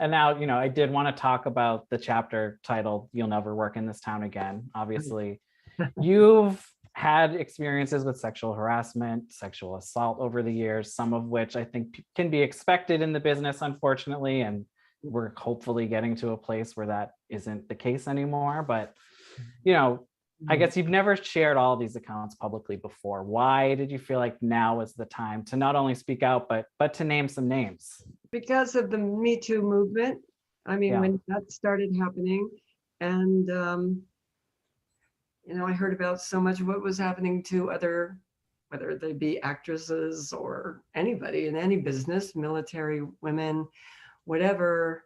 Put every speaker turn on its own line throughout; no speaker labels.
And now, I did want to talk about the chapter titled "You'll Never Work in This Town Again." Obviously, you've had experiences with sexual harassment, sexual assault over the years, some of which I think can be expected in the business, unfortunately. And we're hopefully getting to a place where that isn't the case anymore. But, I guess you've never shared all these accounts publicly before. Why did you feel like now is the time to not only speak out, but to name some names?
Because of the Me Too movement. I mean,
Yeah.
when that started happening, and I heard about so much of what was happening to other, whether they be actresses or anybody in any business, military women, whatever.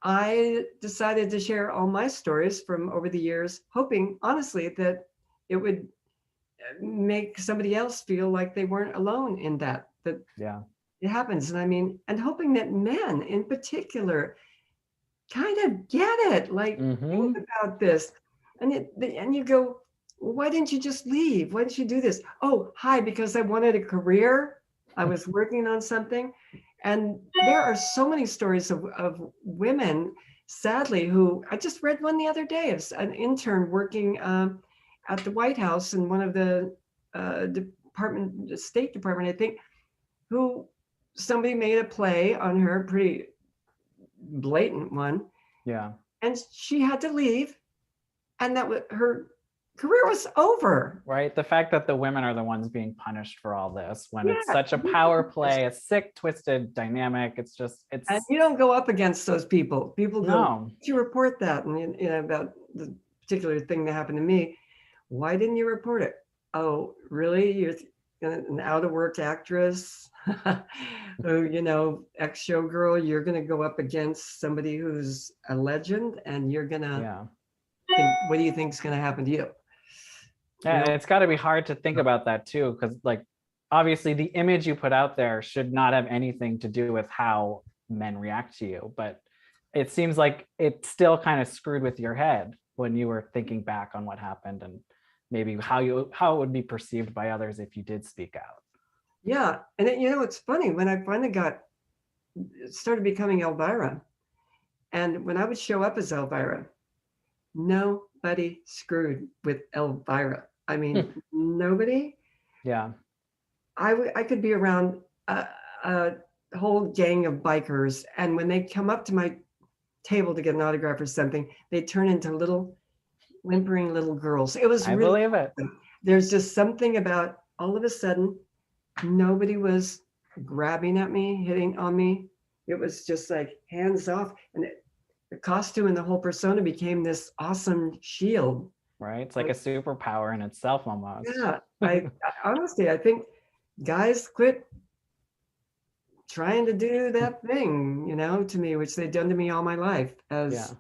I decided to share all my stories from over the years, hoping honestly that it would make somebody else feel like they weren't alone in that
Yeah.
it happens. And I mean, and hoping that men in particular kind of get it, like think about this. And you go, well, why didn't you just leave? Why didn't you do this? Oh, hi, because I wanted a career. I was working on something. And there are so many stories of women, sadly, who I just read one the other day of an intern working at the White House in one of the the State Department, I think, who somebody made a play on her, pretty blatant one.
Yeah.
And she had to leave. And that was her career was over.
Right. The fact that the women are the ones being punished for all this when it's
Yeah.
such a power play, a sick, twisted dynamic. It's
And you don't go up against those people. People go,
no.
did you report that? And about the particular thing that happened to me. Why didn't you report it? Oh, really? You're an out of work actress who, ex showgirl, you're going to go up against somebody who's a legend and you're going to think, what do you think is going to happen to you?
Yeah, it's got to be hard to think about that too, because like obviously the image you put out there should not have anything to do with how men react to you, but it seems like it still kind of screwed with your head when you were thinking back on what happened and maybe how it would be perceived by others if you did speak out.
Yeah, and it's funny when I finally started becoming Elvira, and when I would show up as Elvira, nobody screwed with Elvira. I mean, nobody.
Yeah.
I could be around a whole gang of bikers, and when they come up to my table to get an autograph or something, they turn into little whimpering little girls. It was really,
I believe it.
There's just something about all of a sudden, nobody was grabbing at me, hitting on me. It was just like hands off, and the costume and the whole persona became this awesome shield.
Right. It's like a superpower in itself almost.
Yeah. I honestly, I think guys quit trying to do that thing, to me, which they've done to me all my life as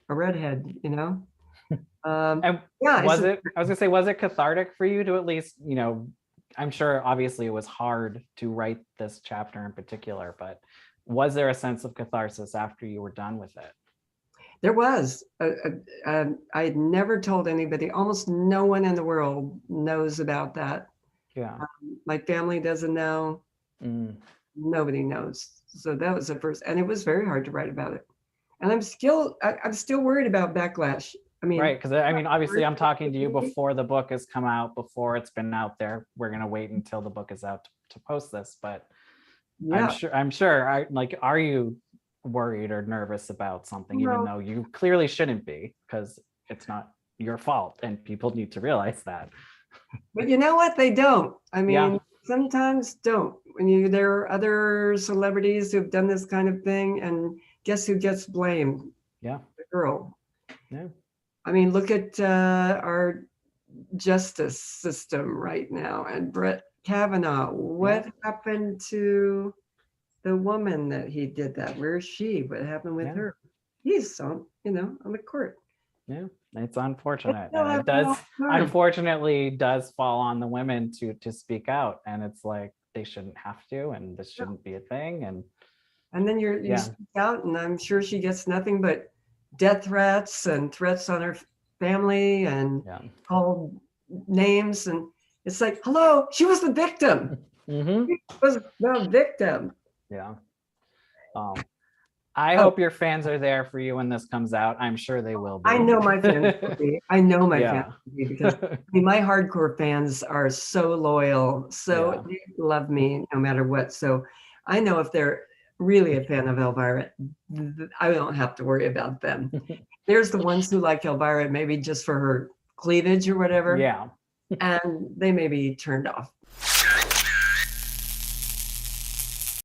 a redhead,
And was it cathartic for you to at least, I'm sure obviously it was hard to write this chapter in particular, but was there a sense of catharsis after you were done with it?
There was. I had never told anybody. Almost no one in the world knows about that.
Yeah.
My family doesn't know. Nobody knows. So that was the first, and it was very hard to write about it. And I'm still worried about backlash. I mean,
right, because obviously I'm talking to you before the book has come out, before it's been out there. We're gonna wait until the book is out to post this, but yeah. I'm sure. Are you worried or nervous about something, even though you clearly shouldn't be, because it's not your fault and people need to realize that.
But you know what? They don't. I mean, sometimes don't. There are other celebrities who've done this kind of thing, and guess who gets blamed?
Yeah.
The girl.
Yeah.
I mean, look at our justice system right now, and Brett Kavanaugh. What happened to the woman that he did that? Where is she? What happened with her? He's on the court.
Yeah, it's unfortunate. And it does, unfortunately, does fall on the women to speak out. And it's like, they shouldn't have to, and this shouldn't be a thing.
And then you speak out, and I'm sure she gets nothing but death threats and threats on her family and called names. And it's like, hello, she was the victim. She was the victim.
Yeah. I hope your fans are there for you when this comes out. I'm sure they will be.
I know my fans will be. I know my
Yeah.
fans will be, because I mean, my hardcore fans are so loyal, so
Yeah.
they love me no matter what. So I know if they're really a fan of Elvira, I don't have to worry about them. There's the ones who like Elvira maybe just for her cleavage or whatever,
Yeah.
and they may be turned off.